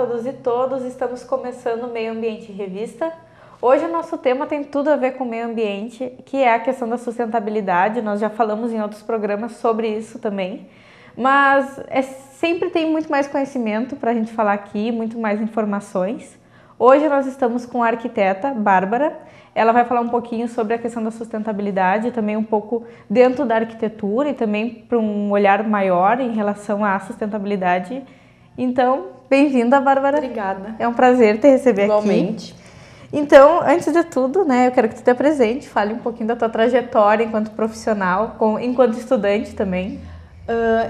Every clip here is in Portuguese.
todos e todas, estamos começando o Meio Ambiente Revista. Hoje o nosso tema tem tudo a ver com o meio ambiente, que é a questão da sustentabilidade. Nós já falamos em outros programas sobre isso também, mas sempre tem muito mais conhecimento para a gente falar aqui, muito mais informações. Hoje nós estamos com a arquiteta Bárbara. Ela vai falar um pouquinho sobre a questão da sustentabilidade, também um pouco dentro da arquitetura e também para um olhar maior em relação à sustentabilidade. Então, bem-vinda, Bárbara. Obrigada. É um prazer te receber Igualmente. aqui. Então, antes de tudo, né, eu quero que tu te apresente, fale um pouquinho da tua trajetória enquanto profissional, enquanto estudante também.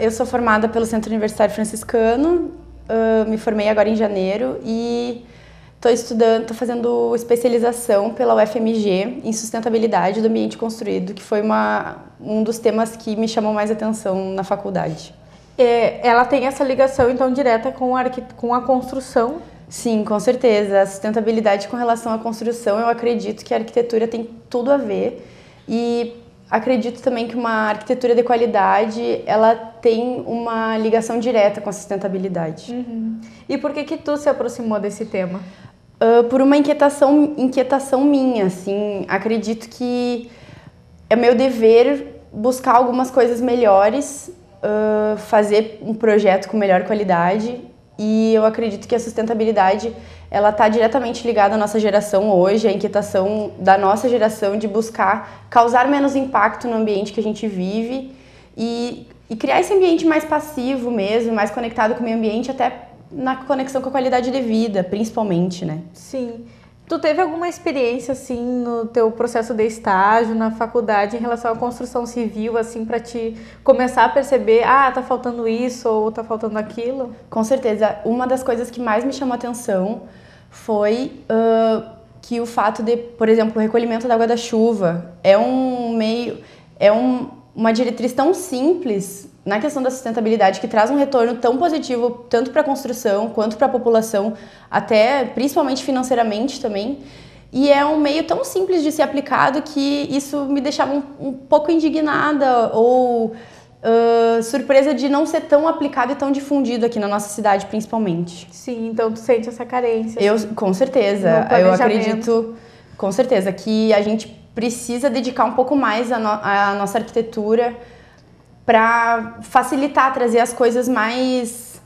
Eu sou formada pelo Centro Universitário Franciscano, me formei agora em janeiro e estou fazendo especialização pela UFMG em sustentabilidade do ambiente construído, que foi um dos temas que me chamou mais atenção na faculdade. Ela tem essa ligação, então, direta com a construção? Sim, com certeza. A sustentabilidade com relação à construção, eu acredito que a arquitetura tem tudo a ver e acredito também que uma arquitetura de qualidade, ela tem uma ligação direta com a sustentabilidade. Uhum. E por que tu se aproximou desse tema? Por uma inquietação minha, assim. Acredito que é meu dever buscar algumas coisas melhores, fazer um projeto com melhor qualidade. E eu acredito que a sustentabilidade, ela está diretamente ligada à nossa geração hoje, à inquietação da nossa geração de buscar causar menos impacto no ambiente que a gente vive e criar esse ambiente mais passivo mesmo, mais conectado com o meio ambiente, até na conexão com a qualidade de vida, principalmente, né? Sim. Tu teve alguma experiência, assim, no teu processo de estágio, na faculdade, em relação à construção civil, assim, para te começar a perceber, tá faltando isso ou tá faltando aquilo? Com certeza. Uma das coisas que mais me chamou a atenção foi que o fato de, por exemplo, o recolhimento da água da chuva uma diretriz tão simples na questão da sustentabilidade, que traz um retorno tão positivo tanto para a construção quanto para a população, até principalmente financeiramente também. E é um meio tão simples de ser aplicado que isso me deixava um pouco indignada ou surpresa de não ser tão aplicado e tão difundido aqui na nossa cidade, principalmente. Sim, então tu sente essa carência. Com certeza. Eu acredito, com certeza, que a gente precisa dedicar um pouco mais a nossa arquitetura para facilitar, trazer as coisas mais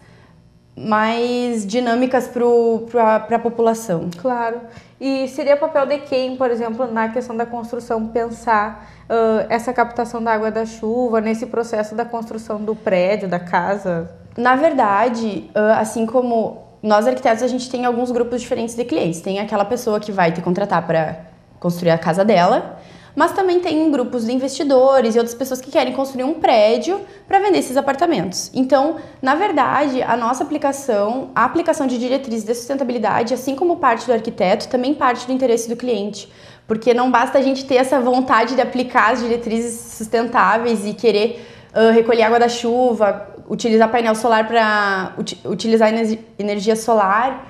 dinâmicas para a população. Claro. E seria papel de quem, por exemplo, na questão da construção, pensar essa captação da água da chuva nesse processo da construção do prédio, da casa? Na verdade, assim como nós arquitetos, a gente tem alguns grupos diferentes de clientes. Tem aquela pessoa que vai te contratar para construir a casa dela, mas também tem grupos de investidores e outras pessoas que querem construir um prédio para vender esses apartamentos. Então, na verdade, a aplicação de diretrizes de sustentabilidade, assim como parte do arquiteto, também parte do interesse do cliente. Porque não basta a gente ter essa vontade de aplicar as diretrizes sustentáveis e querer recolher água da chuva, utilizar painel solar para utilizar energia solar.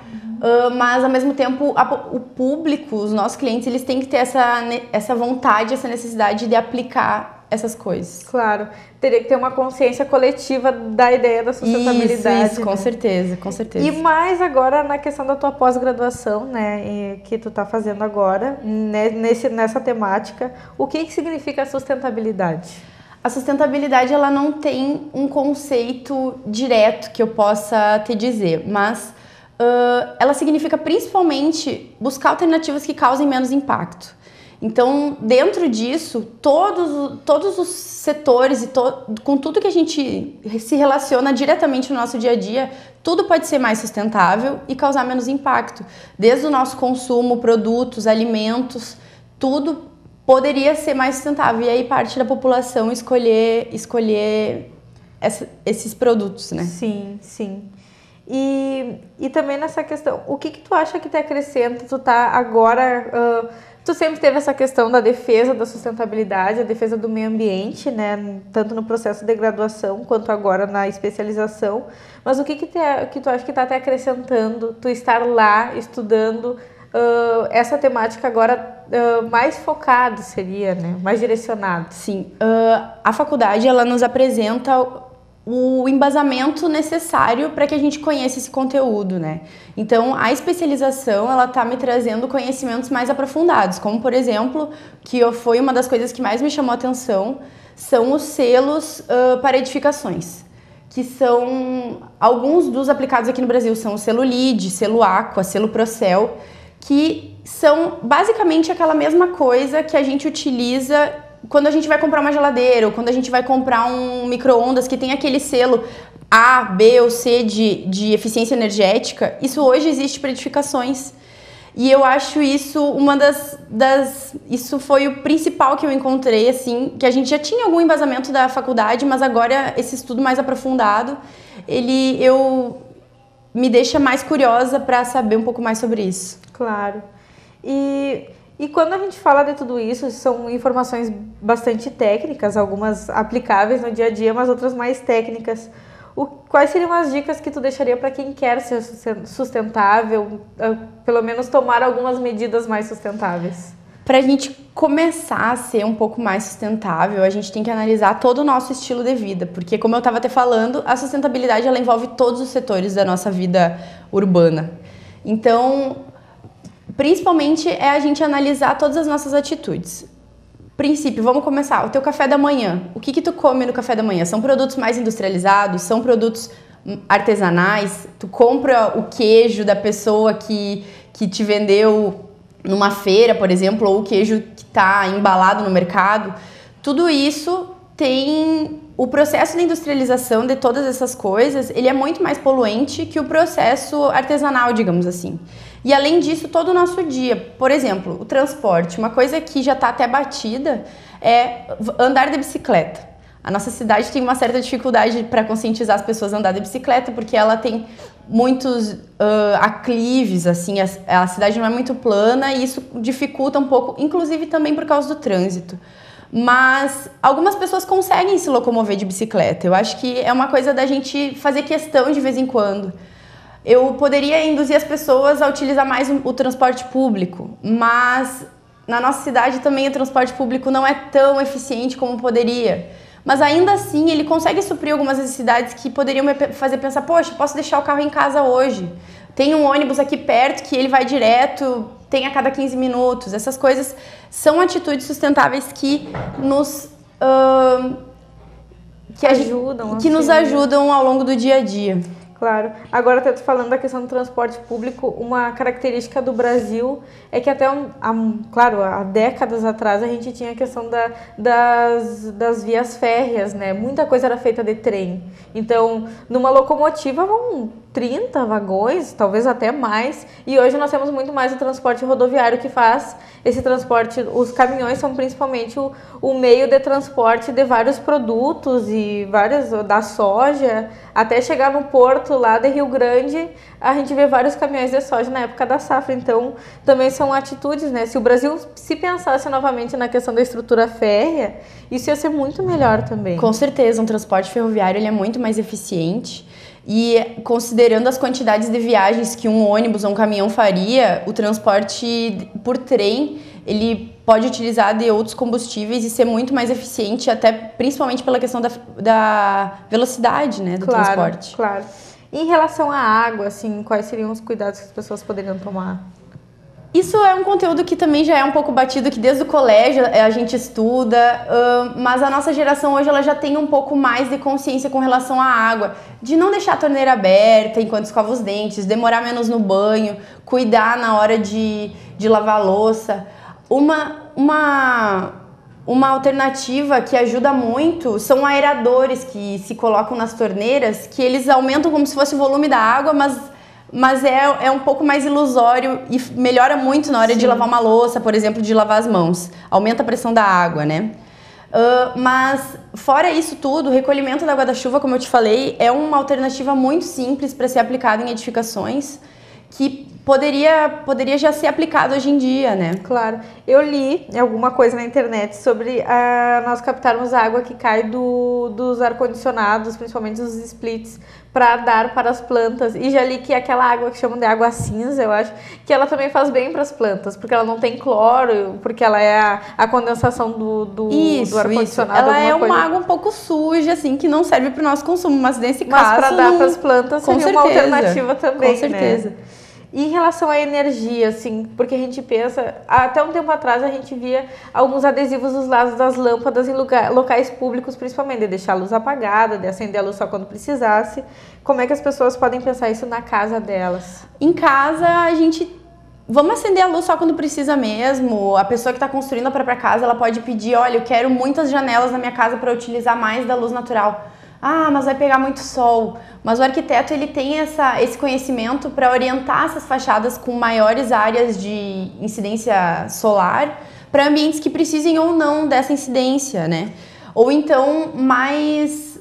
Mas, ao mesmo tempo, o público, os nossos clientes, eles têm que ter essa vontade, essa necessidade de aplicar essas coisas. Claro, teria que ter uma consciência coletiva da ideia da sustentabilidade. Isso, com certeza, com certeza. E mais agora na questão da tua pós-graduação, né, que tu tá fazendo agora, nessa temática, o que significa sustentabilidade? A sustentabilidade, ela não tem um conceito direto que eu possa te dizer, mas ela significa principalmente buscar alternativas que causem menos impacto. Então, dentro disso, todos os setores e com tudo que a gente se relaciona diretamente no nosso dia a dia, tudo pode ser mais sustentável e causar menos impacto. Desde o nosso consumo, produtos, alimentos, tudo poderia ser mais sustentável. E aí parte da população escolher esses produtos, né? Sim, sim. E também nessa questão, o que tu acha que te acrescenta? Tu tá agora, tu sempre teve essa questão da defesa da sustentabilidade, a defesa do meio ambiente, né? Tanto no processo de graduação quanto agora na especialização. Mas o que tu acha que está te acrescentando, tu estar lá estudando essa temática agora mais focado seria, né? Mais direcionado? Sim, a faculdade ela nos apresenta o embasamento necessário para que a gente conheça esse conteúdo, né? Então, a especialização, ela tá me trazendo conhecimentos mais aprofundados, como, por exemplo, foi uma das coisas que mais me chamou a atenção, são os selos para edificações, que são alguns dos aplicados aqui no Brasil, são o selo LEED, selo Aqua, selo Procel, que são basicamente aquela mesma coisa que a gente utiliza quando a gente vai comprar uma geladeira ou quando a gente vai comprar um micro-ondas que tem aquele selo A, B ou C de eficiência energética. Isso hoje existe para edificações. E eu acho isso isso foi o principal que eu encontrei, assim, que a gente já tinha algum embasamento da faculdade, mas agora esse estudo mais aprofundado, me deixa mais curiosa para saber um pouco mais sobre isso. Claro. E quando a gente fala de tudo isso, são informações bastante técnicas, algumas aplicáveis no dia a dia, mas outras mais técnicas. Quais seriam as dicas que tu deixaria para quem quer ser sustentável, pelo menos tomar algumas medidas mais sustentáveis? Para a gente começar a ser um pouco mais sustentável, a gente tem que analisar todo o nosso estilo de vida, porque, como eu estava até falando, a sustentabilidade ela envolve todos os setores da nossa vida urbana. Então, principalmente é a gente analisar todas as nossas atitudes. Princípio, vamos começar. O teu café da manhã. O que tu come no café da manhã? São produtos mais industrializados? São produtos artesanais? Tu compra o queijo da pessoa que te vendeu numa feira, por exemplo, ou o queijo que está embalado no mercado? Tudo isso tem... O processo de industrialização de todas essas coisas, ele é muito mais poluente que o processo artesanal, digamos assim. E além disso, todo o nosso dia, por exemplo, o transporte, uma coisa que já está até batida é andar de bicicleta. A nossa cidade tem uma certa dificuldade para conscientizar as pessoas a andar de bicicleta, porque ela tem muitos aclives, assim, a cidade não é muito plana e isso dificulta um pouco, inclusive também por causa do trânsito. Mas algumas pessoas conseguem se locomover de bicicleta. Eu acho que é uma coisa da gente fazer questão de vez em quando. Eu poderia induzir as pessoas a utilizar mais o transporte público, mas na nossa cidade também o transporte público não é tão eficiente como poderia. Mas ainda assim ele consegue suprir algumas necessidades que poderiam me fazer pensar, poxa, posso deixar o carro em casa hoje. Tem um ônibus aqui perto que ele vai direto, tem a cada 15 minutos. Essas coisas são atitudes sustentáveis que nos nos ajudam ao longo do dia a dia. Claro. Agora, até falando da questão do transporte público, uma característica do Brasil é que até, claro, há décadas atrás a gente tinha a questão das vias férreas, né? Muita coisa era feita de trem. Então, numa locomotiva vão 30 vagões, talvez até mais, e hoje nós temos muito mais o transporte rodoviário que faz esse transporte. Os caminhões são principalmente o meio de transporte de vários produtos e da soja, até chegar no porto lá de Rio Grande, a gente vê vários caminhões de soja na época da safra. Então, também são atitudes, né? Se o Brasil se pensasse novamente na questão da estrutura férrea, isso ia ser muito melhor também. Com certeza, um transporte ferroviário ele é muito mais eficiente. E considerando as quantidades de viagens que um ônibus ou um caminhão faria, o transporte por trem, ele pode utilizar de outros combustíveis e ser muito mais eficiente, até principalmente pela questão da velocidade, né, do transporte. Claro. Em relação à água, assim, quais seriam os cuidados que as pessoas poderiam tomar? Isso é um conteúdo que também já é um pouco batido, que desde o colégio a gente estuda, mas a nossa geração hoje ela já tem um pouco mais de consciência com relação à água, de não deixar a torneira aberta enquanto escova os dentes, demorar menos no banho, cuidar na hora de lavar a louça. Uma alternativa que ajuda muito são aeradores que se colocam nas torneiras, que eles aumentam como se fosse o volume da água, mas é um pouco mais ilusório e melhora muito na hora de lavar uma louça, por exemplo, de lavar as mãos. Aumenta a pressão da água, né? Mas fora isso tudo, o recolhimento da água da chuva, como eu te falei, é uma alternativa muito simples para ser aplicada em edificações, que poderia já ser aplicado hoje em dia, né? Claro. Eu li alguma coisa na internet sobre nós captarmos a água que cai dos ar-condicionados, principalmente dos splits, para dar para as plantas. E já li que aquela água que chamam de água cinza, eu acho, que ela também faz bem para as plantas, porque ela não tem cloro, porque ela é a condensação do ar-condicionado. Ela é uma água um pouco suja, assim, que não serve para o nosso consumo, mas nesse caso... Mas para dar para as plantas seria uma alternativa também, com certeza. Né? E em relação à energia, assim, porque a gente pensa, até um tempo atrás a gente via alguns adesivos dos lados das lâmpadas em locais públicos, principalmente, de deixar a luz apagada, de acender a luz só quando precisasse. Como é que as pessoas podem pensar isso na casa delas? Em casa, a gente... Vamos acender a luz só quando precisa mesmo. A pessoa que está construindo a própria casa, ela pode pedir, olha, eu quero muitas janelas na minha casa para utilizar mais da luz natural. Ah, mas vai pegar muito sol. Mas o arquiteto, ele tem esse conhecimento para orientar essas fachadas com maiores áreas de incidência solar para ambientes que precisem ou não dessa incidência, né? Ou então mais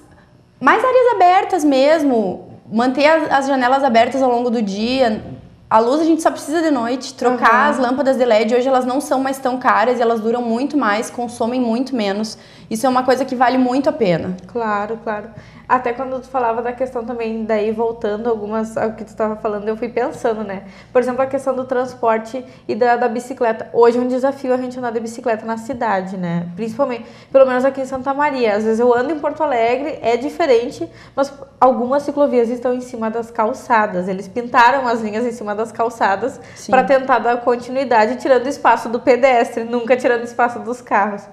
áreas abertas mesmo, manter as janelas abertas ao longo do dia. A luz a gente só precisa de noite, trocar as lâmpadas de LED, hoje elas não são mais tão caras e elas duram muito mais, consomem muito menos. Isso é uma coisa que vale muito a pena. Claro, claro. Até quando tu falava da questão também, daí voltando ao que tu estava falando, eu fui pensando, né? Por exemplo, a questão do transporte e da bicicleta. Hoje é um desafio a gente andar de bicicleta na cidade, né? Principalmente, pelo menos aqui em Santa Maria. Às vezes eu ando em Porto Alegre, é diferente, mas algumas ciclovias estão em cima das calçadas. Eles pintaram as linhas em cima das calçadas para tentar dar continuidade, tirando espaço do pedestre, nunca tirando espaço dos carros.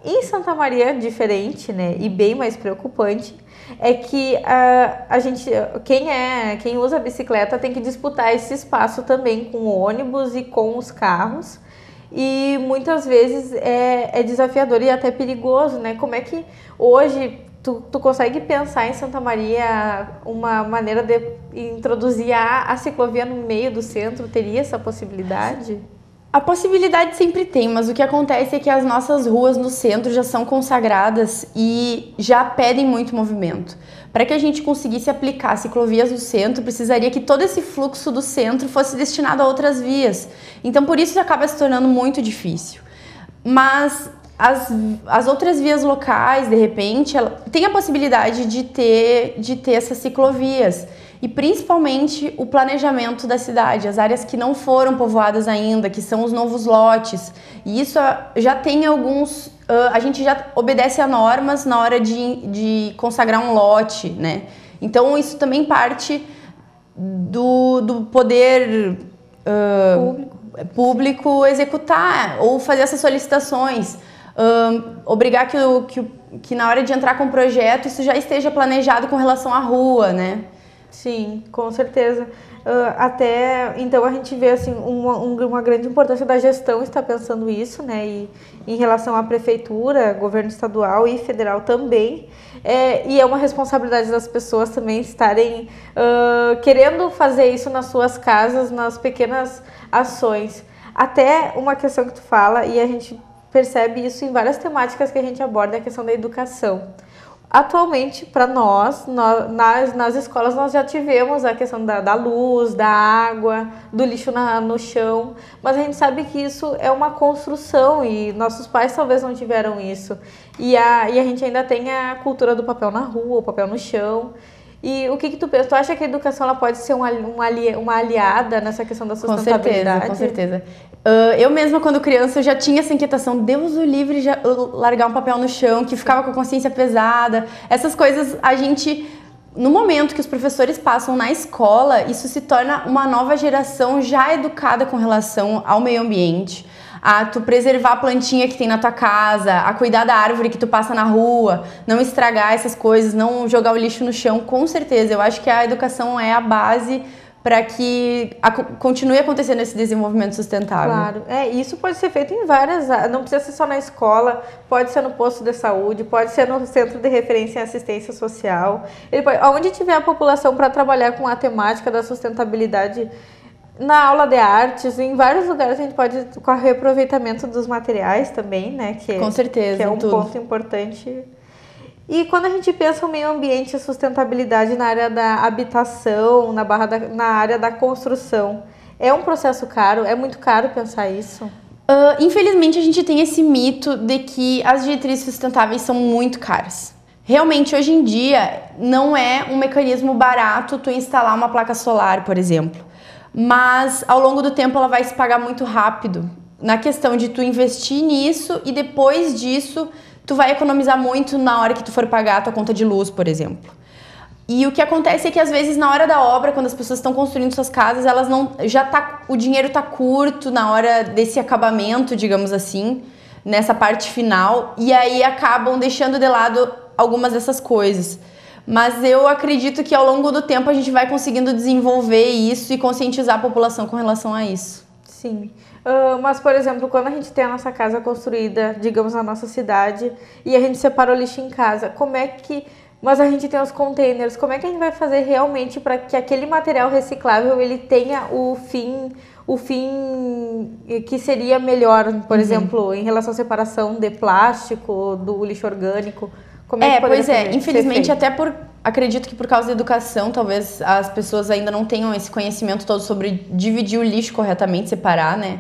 Em Santa Maria, diferente, né, e bem mais preocupante, é que a gente, quem usa a bicicleta tem que disputar esse espaço também com o ônibus e com os carros, e muitas vezes é desafiador e até perigoso, né? Como é que hoje tu consegue pensar em Santa Maria uma maneira de introduzir a ciclovia no meio do centro? Teria essa possibilidade? A possibilidade sempre tem, mas o que acontece é que as nossas ruas no centro já são consagradas e já pedem muito movimento. Para que a gente conseguisse aplicar ciclovias no centro, precisaria que todo esse fluxo do centro fosse destinado a outras vias. Então, por isso acaba se tornando muito difícil. Mas as outras vias locais, de repente, tem a possibilidade de ter essas ciclovias. E principalmente o planejamento da cidade, as áreas que não foram povoadas ainda, que são os novos lotes. E isso já tem alguns... a gente já obedece a normas na hora de consagrar um lote, né? Então isso também parte do poder público executar ou fazer essas solicitações. Obrigar que na hora de entrar com o projeto isso já esteja planejado com relação à rua, né? Sim, com certeza. Até então a gente vê assim uma grande importância da gestão estar pensando isso, né? E em relação à prefeitura, governo estadual e federal também. E é uma responsabilidade das pessoas também estarem querendo fazer isso nas suas casas, nas pequenas ações. Até uma questão que tu fala, e a gente percebe isso em várias temáticas que a gente aborda, é a questão da educação. Atualmente, para nós, nas escolas, nós já tivemos a questão da luz, da água, do lixo no chão, mas a gente sabe que isso é uma construção e nossos pais talvez não tiveram isso. E a gente ainda tem a cultura do papel na rua, o papel no chão. E o que tu pensa? Tu acha que a educação ela pode ser uma aliada nessa questão da sustentabilidade? Com certeza. Eu mesma, quando criança, eu já tinha essa inquietação, Deus o livre, já largar um papel no chão, que ficava com a consciência pesada. Essas coisas, a gente, no momento que os professores passam na escola, isso se torna uma nova geração já educada com relação ao meio ambiente. A tu preservar a plantinha que tem na tua casa, a cuidar da árvore que tu passa na rua, não estragar essas coisas, não jogar o lixo no chão, com certeza. Eu acho que a educação é a base para que continue acontecendo esse desenvolvimento sustentável. Claro, isso pode ser feito em várias áreas, não precisa ser só na escola, pode ser no posto de saúde, pode ser no centro de referência em assistência social, onde tiver a população para trabalhar com a temática da sustentabilidade. Na aula de artes, em vários lugares a gente pode com o reaproveitamento dos materiais também, né? Com certeza, que é um ponto importante. E quando a gente pensa o meio ambiente e a sustentabilidade na área da habitação, na área da construção, É um processo caro? É muito caro pensar isso? Infelizmente, a gente tem esse mito de que as diretrizes sustentáveis são muito caras. Realmente, hoje em dia, não é um mecanismo barato tu instalar uma placa solar, por exemplo. Mas, ao longo do tempo, ela vai se pagar muito rápido. Na questão de tu investir nisso e depois disso, tu vai economizar muito na hora que tu for pagar a tua conta de luz, por exemplo. E o que acontece é que às vezes na hora da obra, quando as pessoas estão construindo suas casas, elas não o dinheiro tá curto na hora desse acabamento, digamos assim, nessa parte final, e aí acabam deixando de lado algumas dessas coisas. Mas eu acredito que ao longo do tempo a gente vai conseguindo desenvolver isso e conscientizar a população com relação a isso. Sim. Mas, por exemplo, quando a gente tem a nossa casa construída, digamos, na nossa cidade, e a gente separa o lixo em casa, como é que... Mas a gente tem os containers, como é que a gente vai fazer realmente para que aquele material reciclável ele tenha o fim que seria melhor, por exemplo, em relação à separação de plástico, do lixo orgânico? Como é que poderia infelizmente acredito que por causa da educação, talvez as pessoas ainda não tenham esse conhecimento todo sobre dividir o lixo corretamente, separar, né?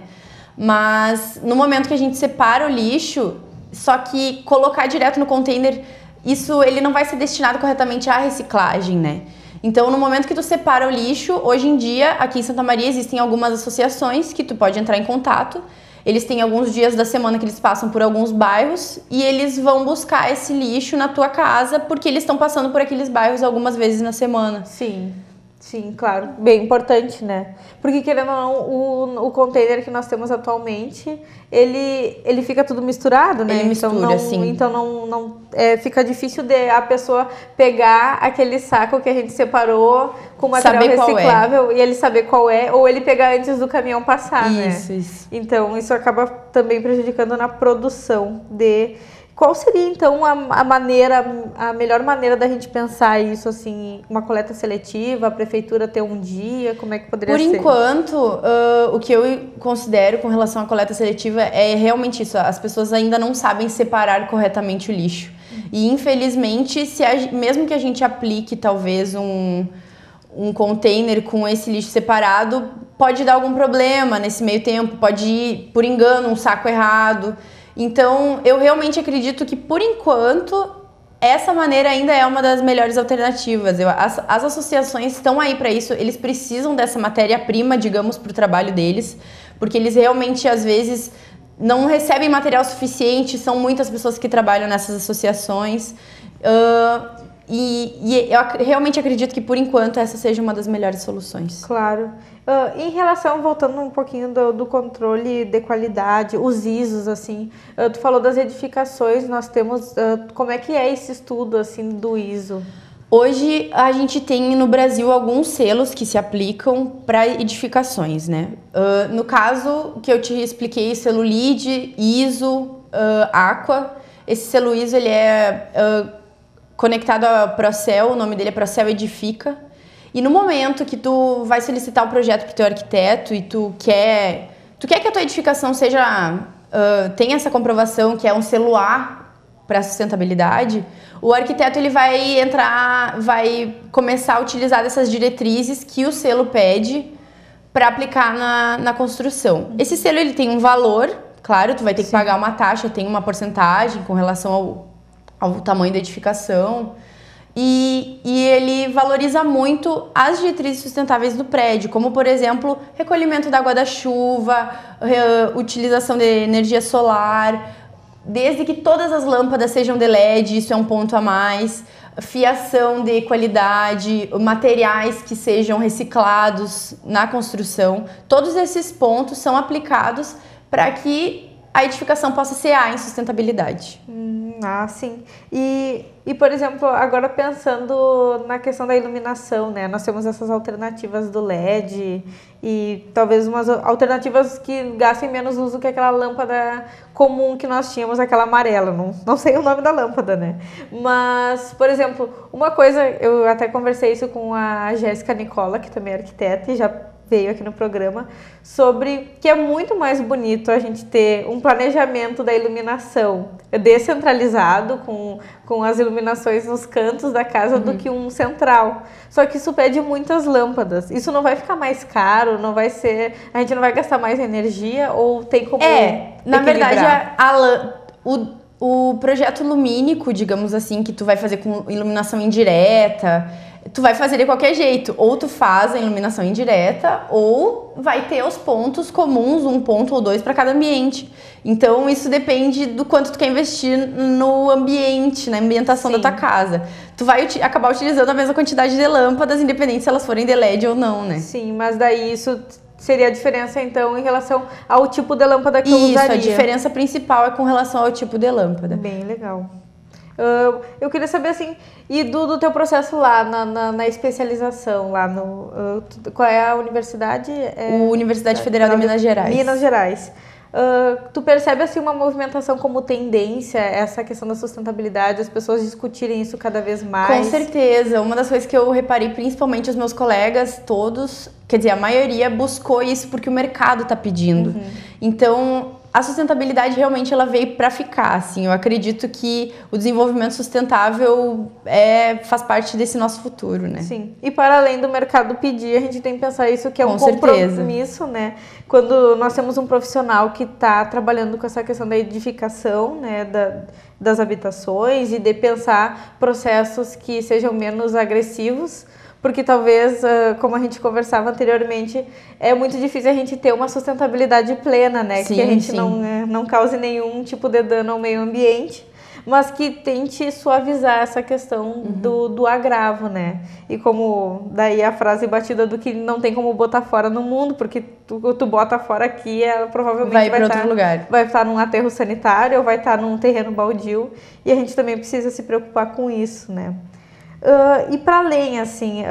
Mas no momento que a gente separa o lixo, só que colocar direto no container, isso ele não vai ser destinado corretamente à reciclagem, né? Então, no momento que tu separa o lixo, hoje em dia, aqui em Santa Maria, existem algumas associações que tu pode entrar em contato. Eles têm alguns dias da semana que eles passam por alguns bairros e eles vão buscar esse lixo na tua casa porque eles estão passando por aqueles bairros algumas vezes na semana. Sim, claro. Bem importante, né? Porque, querendo ou não, o container que nós temos atualmente, ele fica tudo misturado, né? Ele mistura, sim. Então, fica difícil de a pessoa pegar aquele saco que a gente separou com material reciclável e ele saber qual é, ou ele pegar antes do caminhão passar, né? Isso. Então, isso acaba também prejudicando na produção de... Qual seria, então, a melhor maneira da gente pensar isso, assim, uma coleta seletiva, a prefeitura ter um dia, como é que poderia ser? Por enquanto, o que eu considero com relação à coleta seletiva é realmente isso, as pessoas ainda não sabem separar corretamente o lixo. E, infelizmente, mesmo que a gente aplique, talvez, um container com esse lixo separado, pode dar algum problema nesse meio tempo, pode ir, por engano, um saco errado. Então, eu realmente acredito que, por enquanto, essa maneira ainda é uma das melhores alternativas. As associações estão aí para isso, eles precisam dessa matéria-prima, digamos, para o trabalho deles, porque eles realmente, às vezes, não recebem material suficiente, são muitas pessoas que trabalham nessas associações. E eu realmente acredito que, por enquanto, essa seja uma das melhores soluções. Claro. Em relação, voltando um pouquinho do controle de qualidade, os ISOs, assim, tu falou das edificações, nós temos, como é que é esse estudo, assim, do ISO? Hoje, a gente tem no Brasil alguns selos que se aplicam para edificações, né? No caso que eu te expliquei, selo LEED, ISO, Aqua, esse selo ISO, ele é conectado a Procel, o nome dele é Procel Edifica. E no momento que tu vai solicitar o projeto para o teu arquiteto e tu quer que a tua edificação tenha essa comprovação que é um selo A para sustentabilidade, o arquiteto ele vai começar a utilizar dessas diretrizes que o selo pede para aplicar na construção. Esse selo ele tem um valor, claro, tu vai ter que pagar uma taxa, tem uma porcentagem com relação ao tamanho da edificação. E ele valoriza muito as diretrizes sustentáveis do prédio, como, por exemplo, recolhimento da água da chuva, utilização de energia solar, desde que todas as lâmpadas sejam de LED, isso é um ponto a mais, fiação de qualidade, materiais que sejam reciclados na construção. Todos esses pontos são aplicados para que a edificação possa ser A em sustentabilidade. Sim. E, por exemplo, agora pensando na questão da iluminação, né? Nós temos essas alternativas do LED e talvez umas alternativas que gastem menos luz do que aquela lâmpada comum que nós tínhamos, aquela amarela. Não sei o nome da lâmpada, né? Mas, por exemplo, uma coisa, eu até conversei isso com a Jéssica Nicola, que também é arquiteta, e já veio aqui no programa, sobre que é muito mais bonito a gente ter um planejamento da iluminação descentralizado, com as iluminações nos cantos da casa, do que um central. Só que isso pede muitas lâmpadas. Isso não vai ficar mais caro, não vai ser... A gente não vai gastar mais energia, ou tem como na verdade, equilibrar? o projeto lumínico, digamos assim, que tu vai fazer com iluminação indireta, tu vai fazer de qualquer jeito. Ou tu faz a iluminação indireta, ou vai ter os pontos comuns, um ponto ou dois para cada ambiente. Então, isso depende do quanto tu quer investir no ambiente, na ambientação da tua casa. Tu vai acabar utilizando a mesma quantidade de lâmpadas, independente se elas forem de LED ou não, né? Sim, mas daí isso seria a diferença, então, em relação ao tipo de lâmpada que eu usaria. Isso, a diferença principal é com relação ao tipo de lâmpada. Bem legal. Eu queria saber, assim, e do teu processo lá na especialização, lá no... qual é a universidade? Universidade Federal de Minas Gerais. Minas Gerais. Tu percebe, assim, uma movimentação como tendência, essa questão da sustentabilidade, as pessoas discutirem isso cada vez mais? Com certeza. Uma das coisas que eu reparei, principalmente os meus colegas todos, quer dizer, a maioria buscou isso porque o mercado está pedindo. Então, a sustentabilidade realmente ela veio para ficar, assim. Eu acredito que o desenvolvimento sustentável faz parte desse nosso futuro, né? Sim. E para além do mercado pedir, a gente tem que pensar isso, que é um compromisso, né? Quando nós temos um profissional que está trabalhando com essa questão da edificação, né, das habitações, e de pensar processos que sejam menos agressivos, porque talvez, como a gente conversava anteriormente, é muito difícil a gente ter uma sustentabilidade plena, né? Sim, que a gente não cause nenhum tipo de dano ao meio ambiente, mas que tente suavizar essa questão do agravo, né? E como daí a frase batida do que não tem como botar fora no mundo, porque tu bota fora aqui, ela provavelmente vai para outro lugar. Vai estar num aterro sanitário ou vai estar num terreno baldio, e a gente também precisa se preocupar com isso, né? E para além, assim,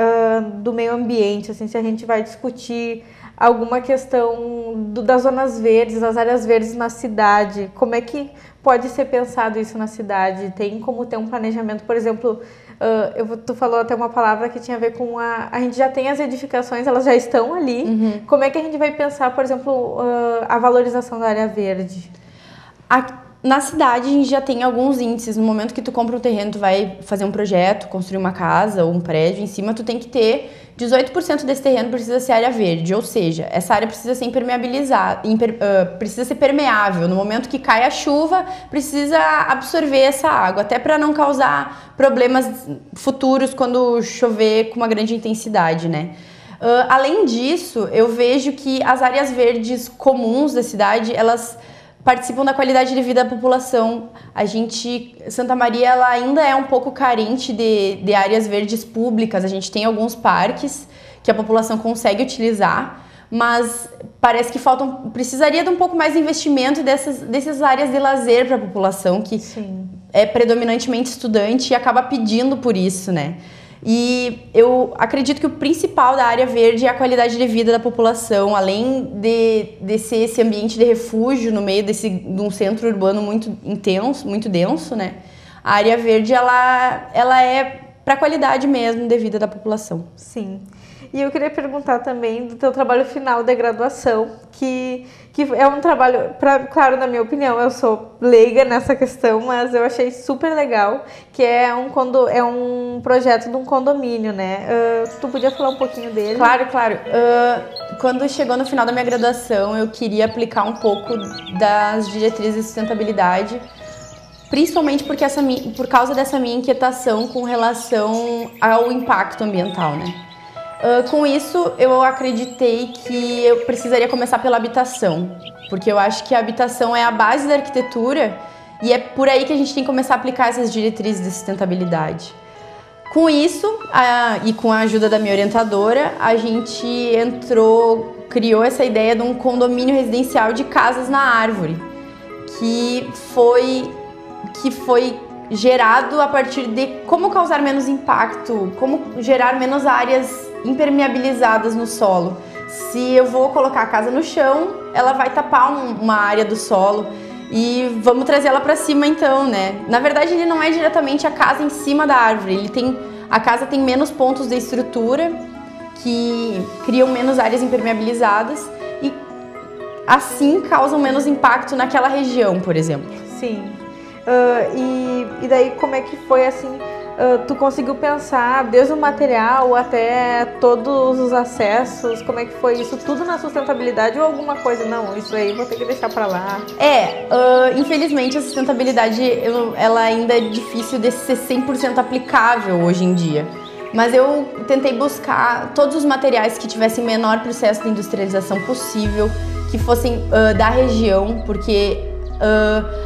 do meio ambiente, assim, se a gente vai discutir alguma questão das zonas verdes, das áreas verdes na cidade, como é que pode ser pensado isso na cidade? Tem como ter um planejamento, por exemplo, tu falou até uma palavra que tinha a ver com a gente já tem as edificações, elas já estão ali, como é que a gente vai pensar, por exemplo, a valorização da área verde? Na cidade, a gente já tem alguns índices. No momento que tu compra um terreno, tu vai fazer um projeto, construir uma casa ou um prédio em cima, tu tem que ter 18% desse terreno precisa ser área verde, ou seja, essa área precisa ser impermeabilizada, precisa ser permeável. No momento que cai a chuva, precisa absorver essa água, até para não causar problemas futuros quando chover com uma grande intensidade, né? Além disso, eu vejo que as áreas verdes comuns da cidade, elas participam da qualidade de vida da população. Santa Maria, ela ainda é um pouco carente de áreas verdes públicas. A gente tem alguns parques que a população consegue utilizar, mas parece que precisaria de um pouco mais de investimento dessas áreas de lazer para a população, que é predominantemente estudante e acaba pedindo por isso, né? E eu acredito que o principal da área verde é a qualidade de vida da população, além de ser esse ambiente de refúgio no meio de um centro urbano muito intenso, muito denso, né? A área verde, ela é para a qualidade mesmo de vida da população. Sim. E eu queria perguntar também do teu trabalho final de graduação, que é um trabalho, claro, na minha opinião, eu sou leiga nessa questão, mas eu achei super legal, que é um projeto de um condomínio, né? Tu podia falar um pouquinho dele? Claro. Quando chegou no final da minha graduação, eu queria aplicar um pouco das diretrizes de sustentabilidade, principalmente por causa dessa minha inquietação com relação ao impacto ambiental, né? Com isso, eu acreditei que eu precisaria começar pela habitação, porque eu acho que a habitação é a base da arquitetura e é por aí que a gente tem que começar a aplicar essas diretrizes de sustentabilidade. Com isso, e com a ajuda da minha orientadora, a gente criou essa ideia de um condomínio residencial de casas na árvore, que foi gerado a partir de como causar menos impacto, como gerar menos áreas impermeabilizadas no solo. Se eu vou colocar a casa no chão, ela vai tapar uma área do solo e vamos trazer ela para cima então, né? Na verdade, ele não é diretamente a casa em cima da árvore, a casa tem menos pontos de estrutura que criam menos áreas impermeabilizadas e assim causam menos impacto naquela região, por exemplo. Sim. E daí como é que foi assim? Tu conseguiu pensar desde o material até todos os acessos, como é que foi isso? Tudo na sustentabilidade ou alguma coisa? Não, isso aí vou ter que deixar pra lá. Infelizmente a sustentabilidade ela ainda é difícil de ser 100% aplicável hoje em dia. Mas eu tentei buscar todos os materiais que tivessem menor processo de industrialização possível, que fossem da região, porque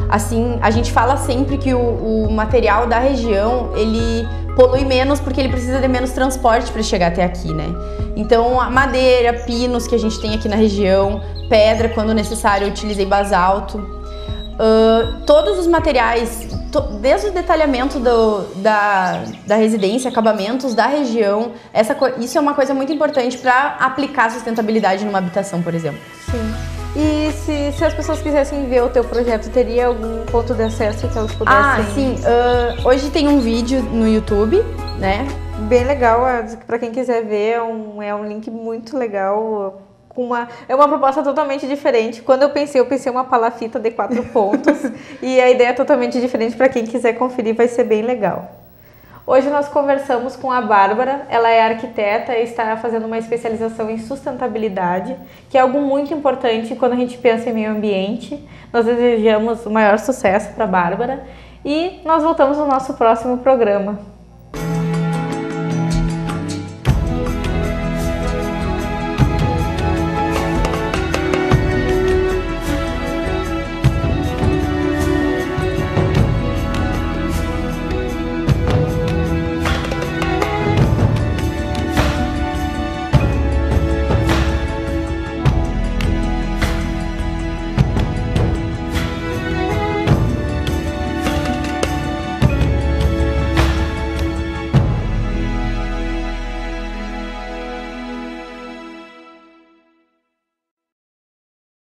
assim, a gente fala sempre que o material da região, ele polui menos porque ele precisa de menos transporte para chegar até aqui, né? Então, a madeira, pinos que a gente tem aqui na região, pedra, quando necessário, eu utilizei basalto. Todos os materiais, desde o detalhamento da residência, acabamentos da região, isso é uma coisa muito importante para aplicar sustentabilidade numa habitação, por exemplo. Sim. E se as pessoas quisessem ver o teu projeto, teria algum ponto de acesso que elas pudessem... Sim. Hoje tem um vídeo no YouTube, né? Bem legal, para quem quiser ver, é um link muito legal. É uma proposta totalmente diferente. Quando eu pensei uma palafita de 4 pontos e a ideia é totalmente diferente. Para quem quiser conferir, vai ser bem legal. Hoje nós conversamos com a Bárbara, ela é arquiteta e está fazendo uma especialização em sustentabilidade, que é algo muito importante quando a gente pensa em meio ambiente. Nós desejamos o maior sucesso para a Bárbara e nós voltamos no nosso próximo programa.